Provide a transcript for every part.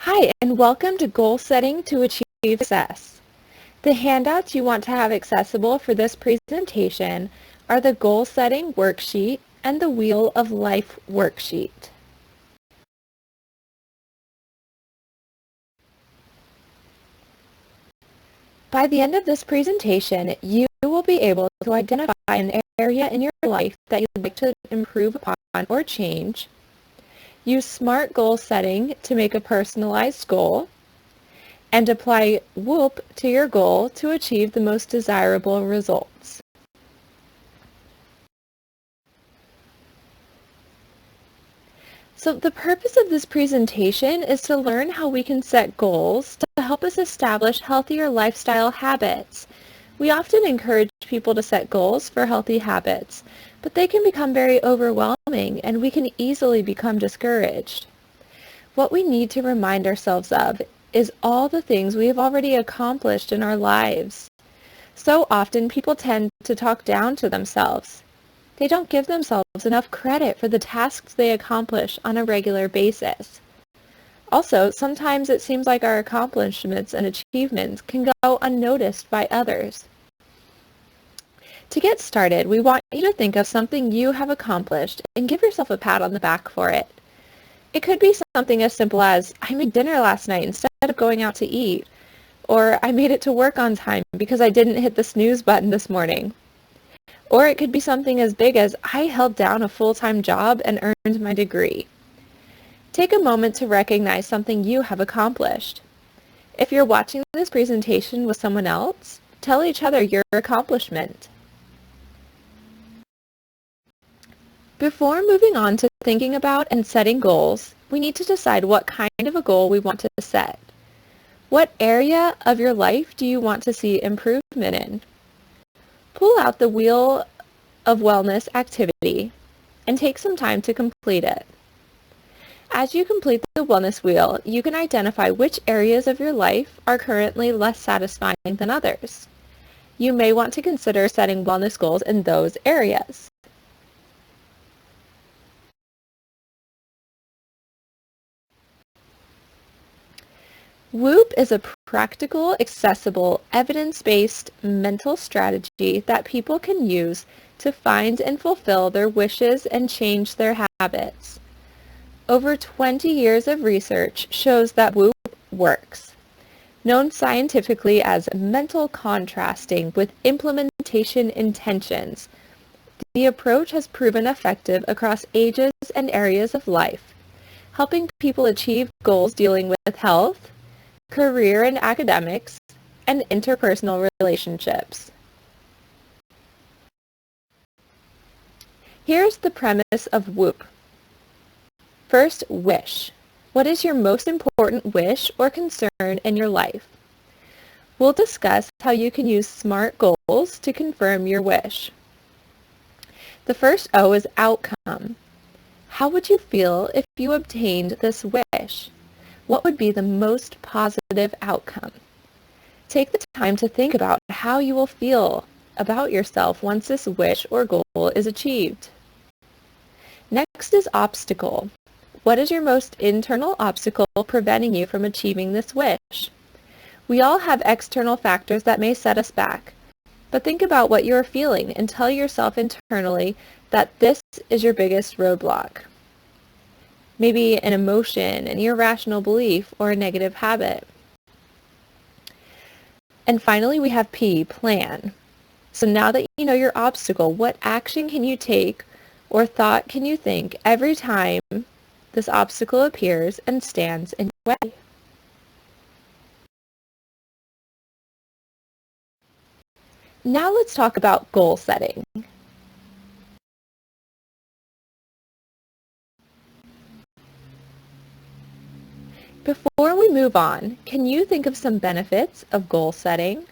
Hi, and welcome to Goal Setting to Achieve Success. The handouts you want to have accessible for this presentation are the Goal Setting Worksheet and the Wheel of Life Worksheet. By the end of this presentation, you will be able to identify an area in your life that you'd like to improve upon or change. Use SMART goal setting to make a personalized goal, and apply WOOP to your goal to achieve the most desirable results. So the purpose of this presentation is to learn how we can set goals to help us establish healthier lifestyle habits. We often encourage people to set goals for healthy habits, but they can become very overwhelming and we can easily become discouraged. What we need to remind ourselves of is all the things we have already accomplished in our lives. So often people tend to talk down to themselves. They don't give themselves enough credit for the tasks they accomplish on a regular basis. Also, sometimes it seems like our accomplishments and achievements can go unnoticed by others. To get started, we want you to think of something you have accomplished and give yourself a pat on the back for it. It could be something as simple as, I made dinner last night instead of going out to eat, or I made it to work on time because I didn't hit the snooze button this morning. Or it could be something as big as, I held down a full-time job and earned my degree. Take a moment to recognize something you have accomplished. If you're watching this presentation with someone else, tell each other your accomplishment. Before moving on to thinking about and setting goals, we need to decide what kind of a goal we want to set. What area of your life do you want to see improvement in? Pull out the Wheel of Wellness activity and take some time to complete it. As you complete the wellness wheel, you can identify which areas of your life are currently less satisfying than others. You may want to consider setting wellness goals in those areas. WOOP is a practical, accessible, evidence-based mental strategy that people can use to find and fulfill their wishes and change their habits. Over 20 years of research shows that WOOP works. Known scientifically as mental contrasting with implementation intentions, the approach has proven effective across ages and areas of life, helping people achieve goals dealing with health, career and academics, and interpersonal relationships. Here's the premise of WOOP. First, wish. What is your most important wish or concern in your life? We'll discuss how you can use SMART goals to confirm your wish. The first O is outcome. How would you feel if you obtained this wish? What would be the most positive outcome? Take the time to think about how you will feel about yourself once this wish or goal is achieved. Next is obstacle. What is your most internal obstacle preventing you from achieving this wish? We all have external factors that may set us back, but think about what you are feeling and tell yourself internally that this is your biggest roadblock. Maybe an emotion, an irrational belief, or a negative habit. And finally, we have P, plan. So now that you know your obstacle, what action can you take or thought can you think every time this obstacle appears and stands in your way? Now let's talk about goal setting. Before we move on, can you think of some benefits of goal setting?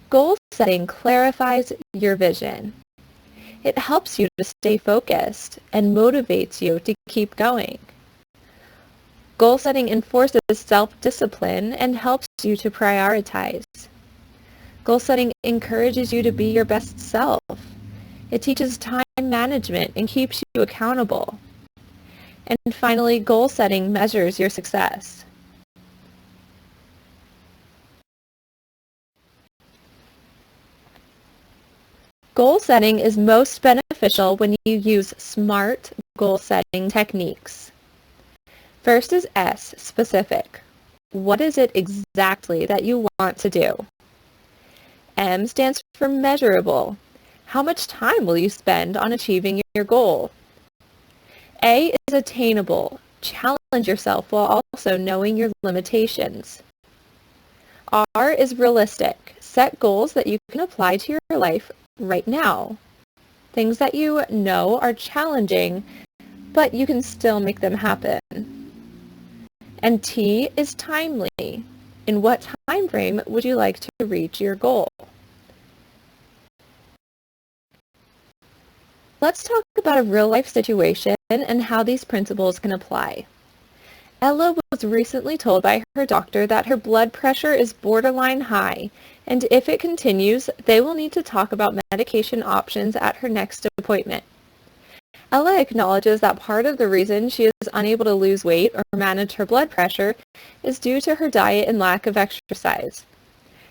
Goal setting clarifies your vision. It helps you to stay focused and motivates you to keep going. Goal setting enforces self-discipline and helps you to prioritize. Goal setting encourages you to be your best self. It teaches time management and keeps you accountable. And finally, goal setting measures your success. Goal setting is most beneficial when you use SMART goal setting techniques. First is S, specific. What is it exactly that you want to do? M stands for measurable. How much time will you spend on achieving your goal? A is attainable. Challenge yourself while also knowing your limitations. R is realistic. Set goals that you can apply to your life right now. Things that you know are challenging, but you can still make them happen. And T is timely. In what time frame would you like to reach your goal? Let's talk about a real-life situation and how these principles can apply. Ella was recently told by her doctor that her blood pressure is borderline high, and if it continues, they will need to talk about medication options at her next appointment. Ella acknowledges that part of the reason she is unable to lose weight or manage her blood pressure is due to her diet and lack of exercise.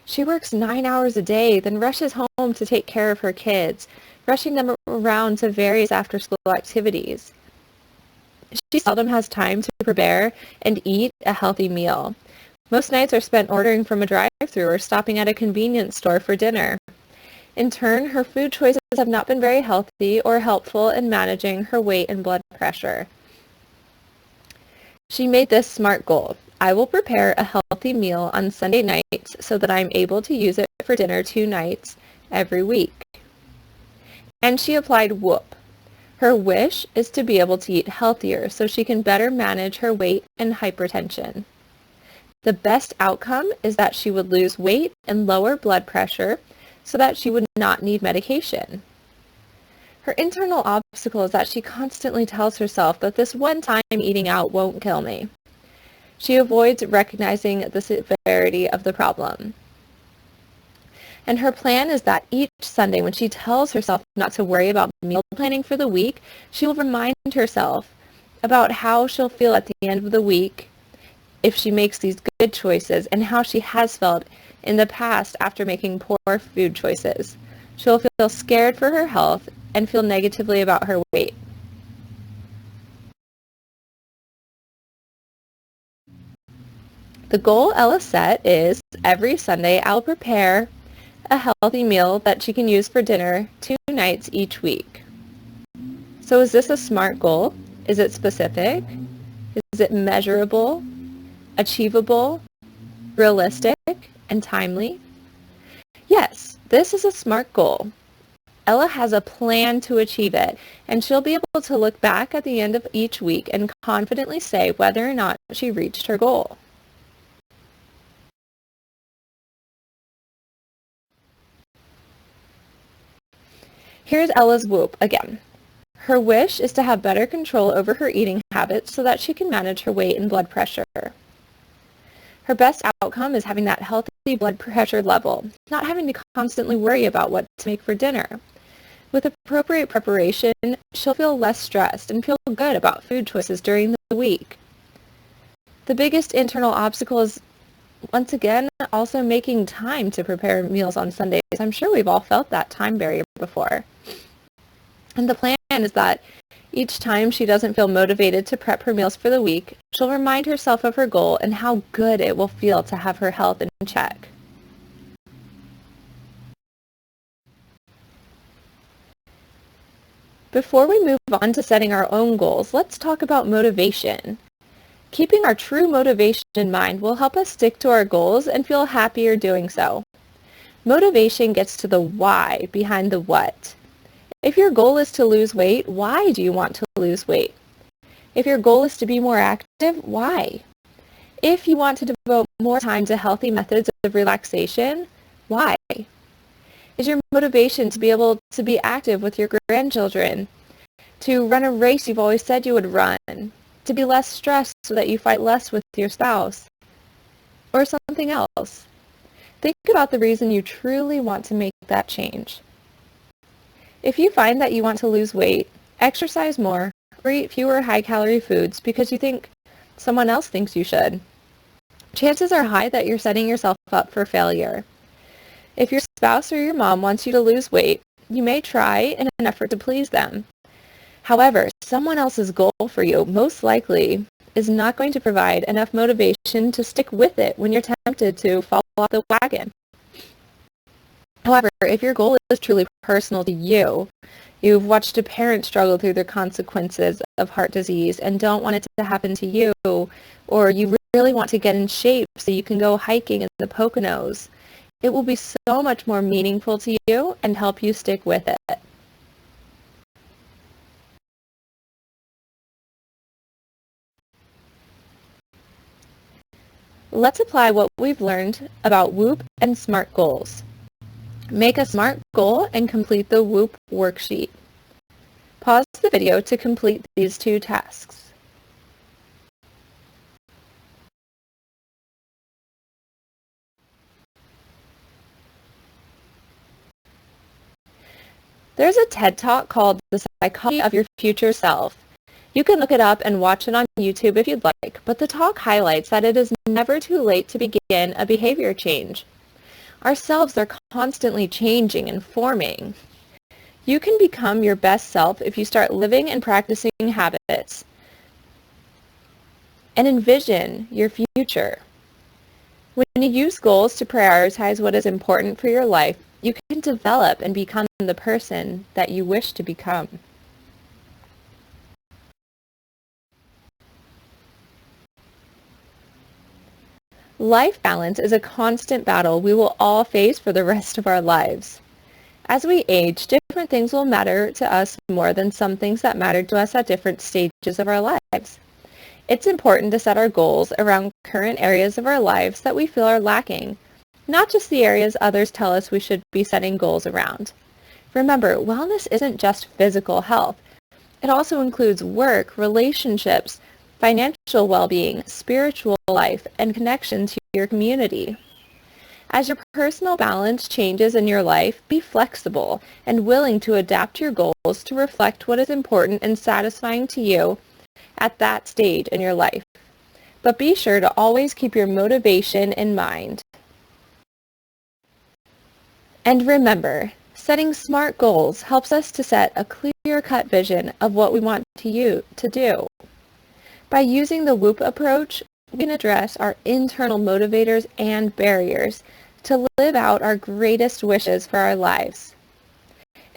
She works 9 hours a day, then rushes home to take care of her kids, rushing them around to various after-school activities. She seldom has time to prepare and eat a healthy meal. Most nights are spent ordering from a drive-thru or stopping at a convenience store for dinner. In turn, her food choices have not been very healthy or helpful in managing her weight and blood pressure. She made this SMART goal. I will prepare a healthy meal on Sunday nights so that I'm able to use it for dinner 2 nights every week. And she applied WOOP. Her wish is to be able to eat healthier so she can better manage her weight and hypertension. The best outcome is that she would lose weight and lower blood pressure so that she would not need medication. Her internal obstacle is that she constantly tells herself that this one time eating out won't kill me. She avoids recognizing the severity of the problem. And her plan is that each Sunday, when she tells herself not to worry about meal planning for the week, she will remind herself about how she'll feel at the end of the week if she makes these good choices and how she has felt in the past after making poor food choices. She'll feel scared for her health and feel negatively about her weight. The goal Ella set is every Sunday I'll prepare a healthy meal that she can use for dinner 2 nights each week. So is this a SMART goal? Is it specific? Is it measurable, achievable, realistic, and timely? Yes, this is a SMART goal. Ella has a plan to achieve it, and she'll be able to look back at the end of each week and confidently say whether or not she reached her goal. Here's Ella's WOOP again. Her wish is to have better control over her eating habits so that she can manage her weight and blood pressure. Her best outcome is having that healthy blood pressure level, not having to constantly worry about what to make for dinner. With appropriate preparation, she'll feel less stressed and feel good about food choices during the week. The biggest internal obstacle is, once again, also making time to prepare meals on Sundays. I'm sure we've all felt that time barrier before. And the plan is that each time she doesn't feel motivated to prep her meals for the week, she'll remind herself of her goal and how good it will feel to have her health in check. Before we move on to setting our own goals, let's talk about motivation. Keeping our true motivation in mind will help us stick to our goals and feel happier doing so. Motivation gets to the why behind the what. If your goal is to lose weight, why do you want to lose weight? If your goal is to be more active, why? If you want to devote more time to healthy methods of relaxation, why? Is your motivation to be able to be active with your grandchildren, to run a race you've always said you would run, to be less stressed so that you fight less with your spouse, or something else? Think about the reason you truly want to make that change. If you find that you want to lose weight, exercise more, or eat fewer high-calorie foods because you think someone else thinks you should, chances are high that you're setting yourself up for failure. If your spouse or your mom wants you to lose weight, you may try in an effort to please them. However, someone else's goal for you most likely is not going to provide enough motivation to stick with it when you're tempted to fall off the wagon. However, if your goal is truly personal to you, you've watched a parent struggle through the consequences of heart disease and don't want it to happen to you, or you really want to get in shape so you can go hiking in the Poconos, it will be so much more meaningful to you and help you stick with it. Let's apply what we've learned about WOOP and SMART goals. Make a SMART goal and complete the WOOP worksheet. Pause the video to complete these two tasks. There's a TED Talk called The Psychology of Your Future Self. You can look it up and watch it on YouTube if you'd like, but the talk highlights that it is never too late to begin a behavior change. Our selves are constantly changing and forming. You can become your best self if you start living and practicing habits and envision your future. When you use goals to prioritize what is important for your life, you can develop and become the person that you wish to become. Life balance is a constant battle we will all face for the rest of our lives. As we age, different things will matter to us more than some things that mattered to us at different stages of our lives. It's important to set our goals around current areas of our lives that we feel are lacking, not just the areas others tell us we should be setting goals around. Remember, wellness isn't just physical health. It also includes work, relationships, financial well-being, spiritual life, and connection to your community. As your personal balance changes in your life, be flexible and willing to adapt your goals to reflect what is important and satisfying to you at that stage in your life. But be sure to always keep your motivation in mind. And remember, setting SMART goals helps us to set a clear-cut vision of what we want to do. By using the WOOP approach, we can address our internal motivators and barriers to live out our greatest wishes for our lives.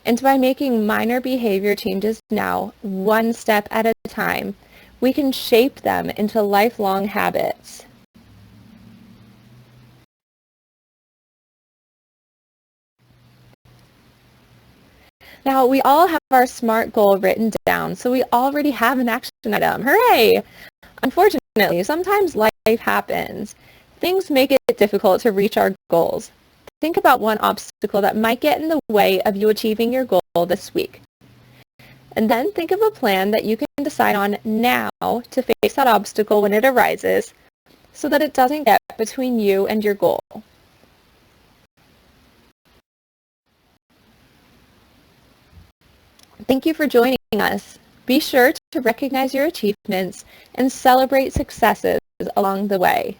And by making minor behavior changes now, one step at a time, we can shape them into lifelong habits. Now, we all have our SMART goal written down, so we already have an action item. Hooray! Unfortunately, sometimes life happens. Things make it difficult to reach our goals. Think about one obstacle that might get in the way of you achieving your goal this week. And then think of a plan that you can decide on now to face that obstacle when it arises so that it doesn't get between you and your goal. Thank you for joining us. Be sure to recognize your achievements and celebrate successes along the way.